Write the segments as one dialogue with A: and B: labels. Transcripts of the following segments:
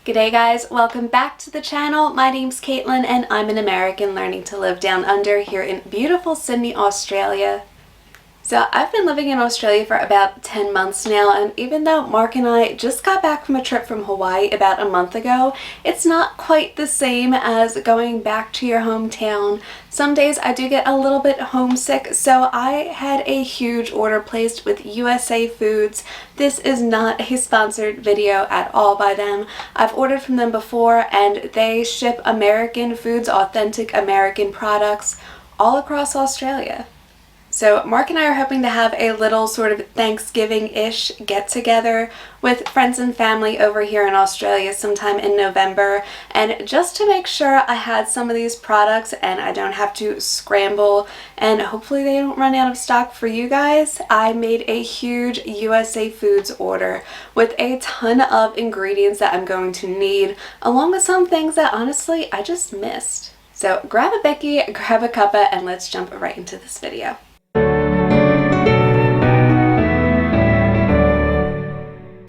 A: G'day guys, welcome back to the channel. My name's Kaitlyn and I'm an American learning to live down under here in beautiful Sydney, Australia. So I've been living in Australia for about 10 months now, and even though Mark and I just got back from a trip from Hawaii about a month ago, it's not quite the same as going back to your hometown. Some days I do get a little bit homesick, so I had a huge order placed with USA Foods. This is not a sponsored video at all by them. I've ordered from them before and they ship American foods, authentic American products all across Australia. So Mark and I are hoping to have a little sort of Thanksgiving-ish get-together with friends and family over here in Australia sometime in November. And just to make sure I had some of these products and I don't have to scramble and hopefully they don't run out of stock for you guys, I made a huge USA Foods order with a ton of ingredients that I'm going to need, along with some things that honestly I just missed. So grab a Bicky, grab a cuppa, and let's jump right into this video.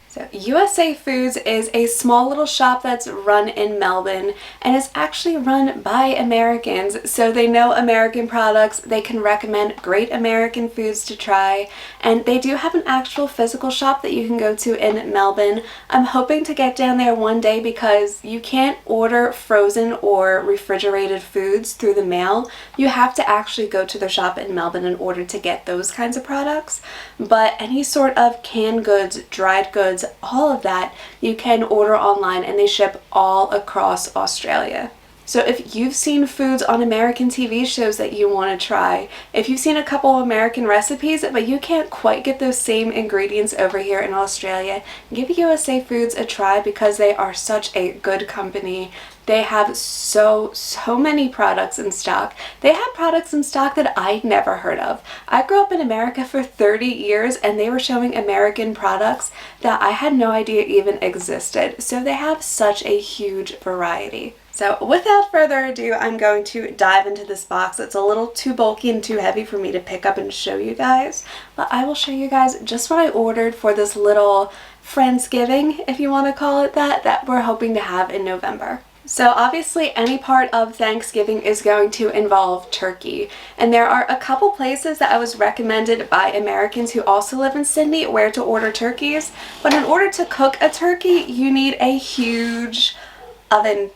A: So USA Foods is a small little shop that's run in Melbourne and is actually run by Americans, so they know American products, they can recommend great American foods to try, and they do have an actual physical shop that you can go to in Melbourne. I'm hoping to get down there one day because you can't order frozen or refrigerated foods through the mail. You have to actually go to their shop in Melbourne in order to get those kinds of products, but any sort of canned goods, dried goods, all of that you can order online and they ship all across Australia. So if you've seen foods on American TV shows that you want to try, if you've seen a couple of American recipes but you can't quite get those same ingredients over here in Australia, give USA Foods a try because they are such a good company. They have so many products in stock. They have products in stock that I'd never heard of. I grew up in America for 30 years and they were showing American products that I had no idea even existed. So they have such a huge variety. So without further ado, I'm going to dive into this box. It's a little too bulky and too heavy for me to pick up and show you guys, but I will show you guys just what I ordered for this little Friendsgiving, if you want to call it that we're hoping to have in November. So obviously any part of Thanksgiving is going to involve turkey, and there are a couple places that I was recommended by Americans who also live in Sydney where to order turkeys, but in order to cook a turkey you need a huge oven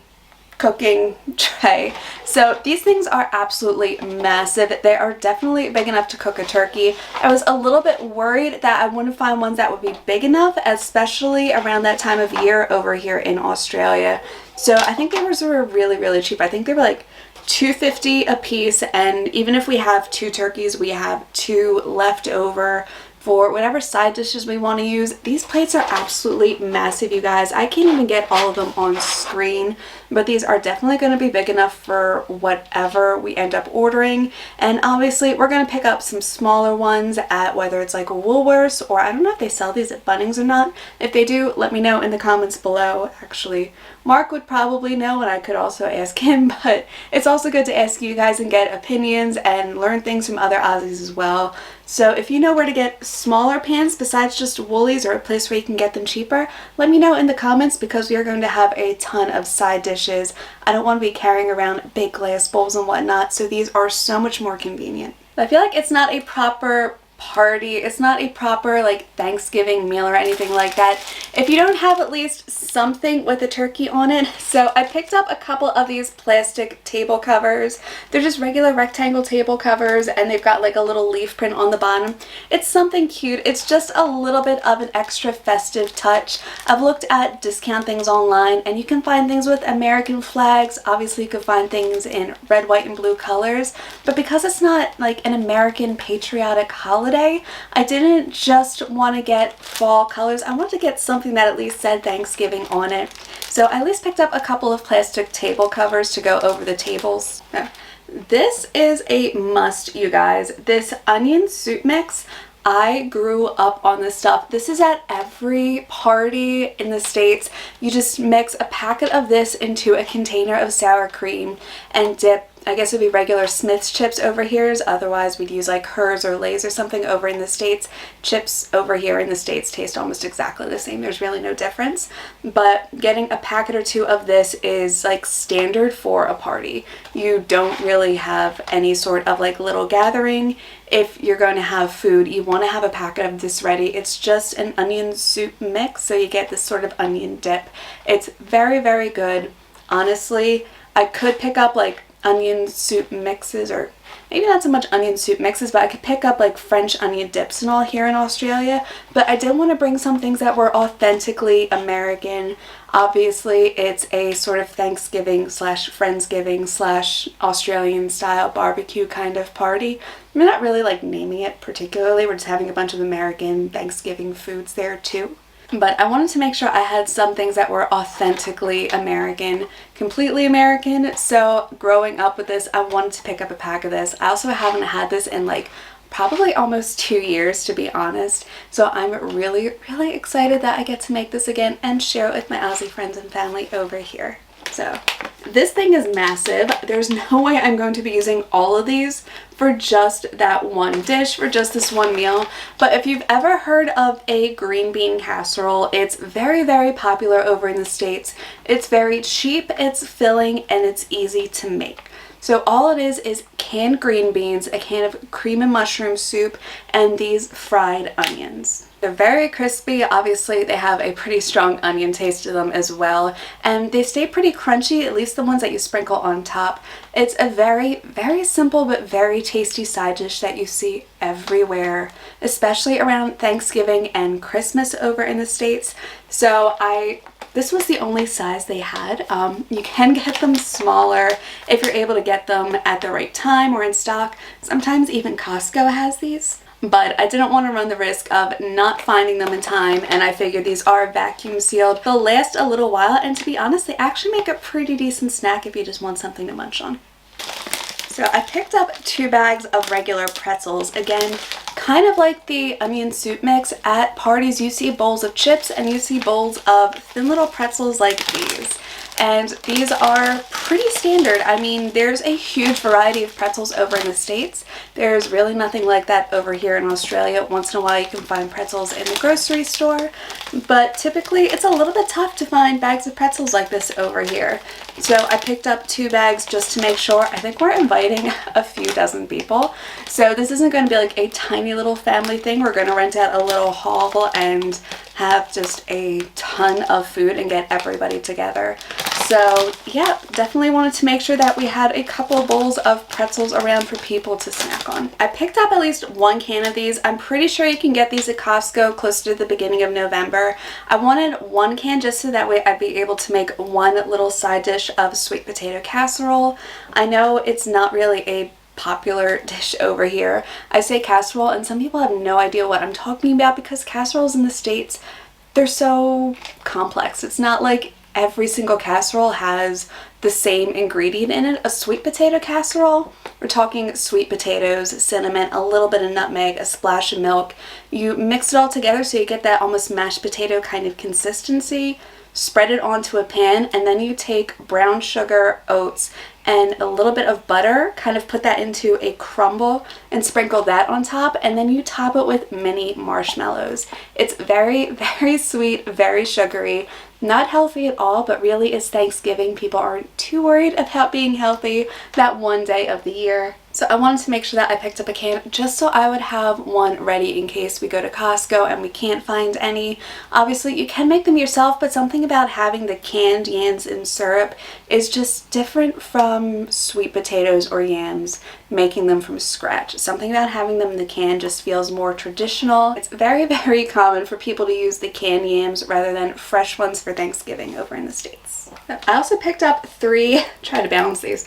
A: cooking tray. So these things are absolutely massive. They are definitely big enough to cook a turkey. I was a little bit worried that I wouldn't find ones that would be big enough, especially around that time of year over here in Australia. So I think these were really cheap. I think they were like $2.50 a piece, and even if we have 2 turkeys, we have 2 left over for whatever side dishes we want to use. These plates are absolutely massive, you guys. I can't even get all of them on screen, but these are definitely going to be big enough for whatever we end up ordering. And obviously we're going to pick up some smaller ones at whether it's like Woolworths, or I don't know if they sell these at Bunnings or not. If they do, let me know in the comments below. Actually, Mark would probably know and I could also ask him, but it's also good to ask you guys and get opinions and learn things from other Aussies as well. So if you know where to get smaller pans besides just Woolies or a place where you can get them cheaper, let me know in the comments because we are going to have a ton of side dishes. I don't want to be carrying around big glass bowls and whatnot, so these are so much more convenient. But I feel like it's not a proper party, it's not a proper like Thanksgiving meal or anything like that if you don't have at least something with a turkey on it. So I picked up a couple of these plastic table covers. They're just regular rectangle table covers and they've got like a little leaf print on the bottom. It's something cute. It's just a little bit of an extra festive touch. I've looked at discount things online and you can find things with American flags. Obviously you can find things in red, white, and blue colors, but because it's not like an American patriotic holiday, I didn't just want to get fall colors. I wanted to get something that at least said Thanksgiving on it. So I at least picked up a couple of plastic table covers to go over the tables. This is a must, you guys. This onion soup mix, I grew up on this stuff. This is at every party in the States. You just mix a packet of this into a container of sour cream and dip I guess it would be regular Smith's chips over here. Otherwise, we'd use like Hers or Lay's or something over in the States. Chips over here in the States taste almost exactly the same. There's really no difference. But getting a packet or two of this is like standard for a party. You don't really have any sort of like little gathering. If you're going to have food, you want to have a packet of this ready. It's just an onion soup mix, so you get this sort of onion dip. It's very, very good. Honestly, I could pick up like onion soup mixes, or maybe not so much onion soup mixes, but I could pick up like French onion dips and all here in Australia. But I did want to bring some things that were authentically American. Obviously, it's a sort of Thanksgiving slash Friendsgiving slash Australian style barbecue kind of party. We're not really like naming it particularly. We're just having a bunch of American Thanksgiving foods there too. But I wanted to make sure I had some things that were authentically American, completely American. So growing up with this, I wanted to pick up a pack of this. I also haven't had this in like probably almost 2 years, to be honest. So I'm really, really excited that I get to make this again and share it with my Aussie friends and family over here. So this thing is massive. There's no way I'm going to be using all of these for just that one dish, for just this one meal. But if you've ever heard of a green bean casserole, it's very, very popular over in the States. It's very cheap, it's filling, and it's easy to make. So all it is canned green beans, a can of cream and mushroom soup, and these fried onions. They're very crispy. Obviously, they have a pretty strong onion taste to them as well, and they stay pretty crunchy, at least the ones that you sprinkle on top. It's a very, very simple but very tasty side dish that you see everywhere, especially around Thanksgiving and Christmas over in the States. So this was the only size they had. You can get them smaller if you're able to get them at the right time or in stock. Sometimes even Costco has these. But I didn't want to run the risk of not finding them in time, and I figured these are vacuum sealed. They'll last a little while, and to be honest, they actually make a pretty decent snack if you just want something to munch on. So I picked up 2 bags of regular pretzels. Again, kind of like the onion soup mix, at parties you see bowls of chips and you see bowls of thin little pretzels like these. And these are pretty standard. I mean, there's a huge variety of pretzels over in the States. There's really nothing like that over here in Australia. Once in a while you can find pretzels in the grocery store, but typically it's a little bit tough to find bags of pretzels like this over here. So I picked up 2 bags just to make sure. I think we're inviting a few dozen people. So this isn't going to be like a tiny little family thing. We're going to rent out a little hall and have just a ton of food and get everybody together. So yeah, definitely wanted to make sure that we had a couple bowls of pretzels around for people to snack on. I picked up at least 1 can of these. I'm pretty sure you can get these at Costco close to the beginning of November. I wanted 1 can just so that way I'd be able to make one little side dish of sweet potato casserole. I know it's not really a popular dish over here. I say casserole and some people have no idea what I'm talking about because casseroles in the States, they're so complex. It's not like every single casserole has the same ingredient in it. A sweet potato casserole, we're talking sweet potatoes, cinnamon, a little bit of nutmeg, a splash of milk. You mix it all together so you get that almost mashed potato kind of consistency. Spread it onto a pan, and then you take brown sugar, oats, and a little bit of butter, kind of put that into a crumble and sprinkle that on top, and then you top it with mini marshmallows. It's very, very sweet, very sugary, not healthy at all, but really it's Thanksgiving. People aren't too worried about being healthy that one day of the year. So I wanted to make sure that I picked up a can just so I would have one ready in case we go to Costco and we can't find any. Obviously you can make them yourself, but something about having the canned yams in syrup is just different from sweet potatoes or yams, making them from scratch. Something about having them in the can just feels more traditional. It's very, very common for people to use the canned yams rather than fresh ones for Thanksgiving over in the States. I also picked up 3 cans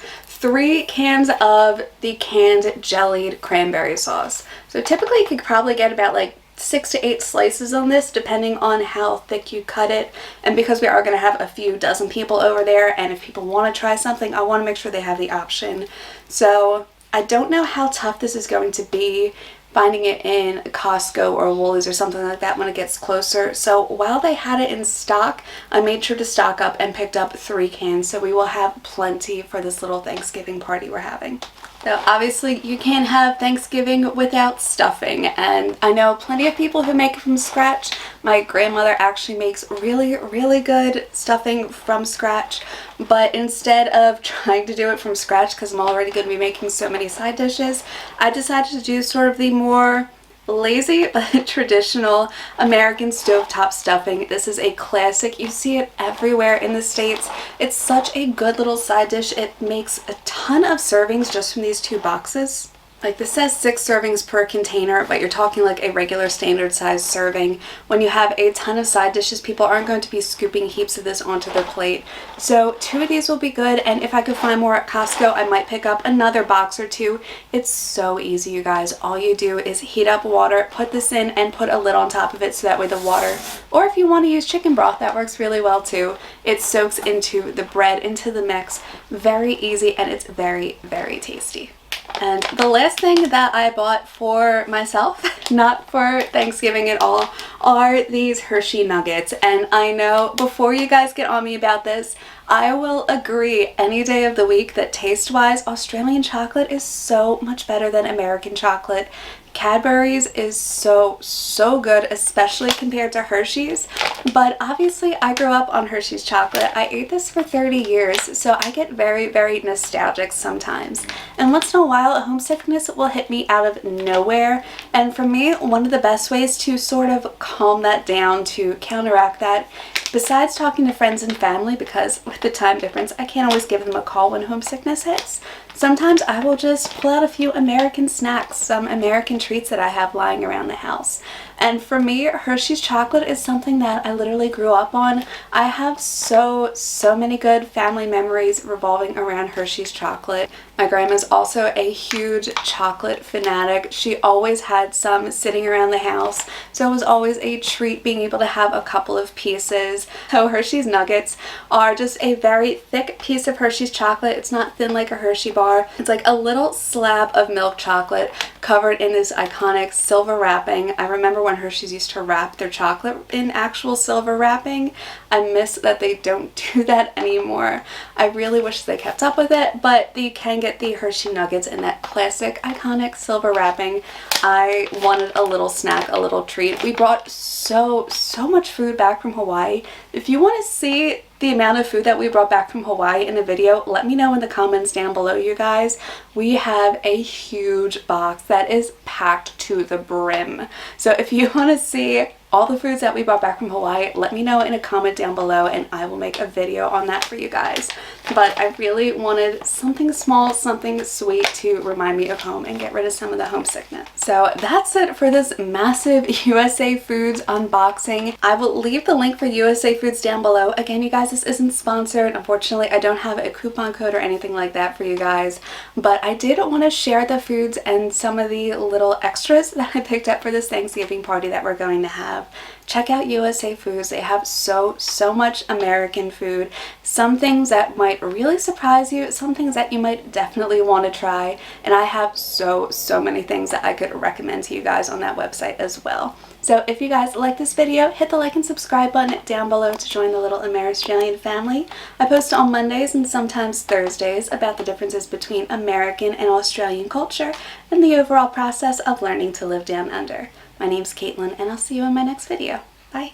A: of the canned jellied cranberry sauce. So typically you could probably get about like 6 to 8 slices on this depending on how thick you cut it, and because we are going to have a few dozen people over there, and if people want to try something, I want to make sure they have the option. So I don't know how tough this is going to be. finding it in Costco or Woolies or something like that when it gets closer. So while they had it in stock, I made sure to stock up and picked up 3 cans, so we will have plenty for this little Thanksgiving party we're having. So obviously you can't have Thanksgiving without stuffing, and I know plenty of people who make it from scratch. My grandmother actually makes really good stuffing from scratch, but instead of trying to do it from scratch because I'm already going to be making so many side dishes, I decided to do sort of the more lazy but traditional American stovetop stuffing. This is a classic. You see it everywhere in the States. It's such a good little side dish. It makes a ton of servings just from these 2 boxes. Like, this says 6 servings per container, but you're talking like a regular standard size serving. When you have a ton of side dishes, people aren't going to be scooping heaps of this onto their plate. So 2 of these will be good, and if I could find more at Costco, I might pick up another box or 2. It's so easy, you guys. All you do is heat up water, put this in, and put a lid on top of it so that way the water, or if you want to use chicken broth, that works really well too. It soaks into the bread, into the mix. Very easy, and it's very tasty. And the last thing that I bought for myself, not for Thanksgiving at all, are these Hershey Nuggets. And I know before you guys get on me about this, I will agree any day of the week that taste-wise, Australian chocolate is so much better than American chocolate. Cadbury's is so good, especially compared to Hershey's, but obviously I grew up on Hershey's chocolate. I ate this for 30 years, so I get very nostalgic sometimes. And once in a while, a homesickness will hit me out of nowhere, and for me, one of the best ways to sort of calm that down, to counteract that, besides talking to friends and family, because with the time difference, I can't always give them a call when homesickness hits, sometimes I will just pull out a few American snacks, some American treats that I have lying around the house. And for me, Hershey's chocolate is something that I literally grew up on. I have so many good family memories revolving around Hershey's chocolate. My grandma's also a huge chocolate fanatic. She always had some sitting around the house, so it was always a treat being able to have a couple of pieces. So Hershey's Nuggets are just a very thick piece of Hershey's chocolate. It's not thin like a Hershey bar. It's like a little slab of milk chocolate covered in this iconic silver wrapping. I remember when Hershey's used to wrap their chocolate in actual silver wrapping. I miss that they don't do that anymore. I really wish they kept up with it, but you can get the Hershey Nuggets in that classic iconic silver wrapping. I wanted a little snack, a little treat. We brought so much food back from Hawaii. If you want to see the amount of food that we brought back from Hawaii in a video, let me know in the comments down below, you guys. We have a huge box that is packed to the brim. So if you want to see all the foods that we brought back from Hawaii, let me know in a comment down below and I will make a video on that for you guys. But I really wanted something small, something sweet to remind me of home and get rid of some of the homesickness. So that's it for this massive USA Foods unboxing. I will leave the link for USA Foods down below. Again, you guys, this isn't sponsored. Unfortunately, I don't have a coupon code or anything like that for you guys, but I did want to share the foods and some of the little extras that I picked up for this Thanksgiving party that we're going to have. Check out USA Foods. They have so much American food. Some things that might really surprise you, some things that you might definitely want to try, and I have so many things that I could recommend to you guys on that website as well. So if you guys like this video, hit the like and subscribe button down below to join the little Amer-Australian family. I post on Mondays and sometimes Thursdays about the differences between American and Australian culture and the overall process of learning to live down under. My name's Kaitlyn, and I'll see you in my next video. Bye!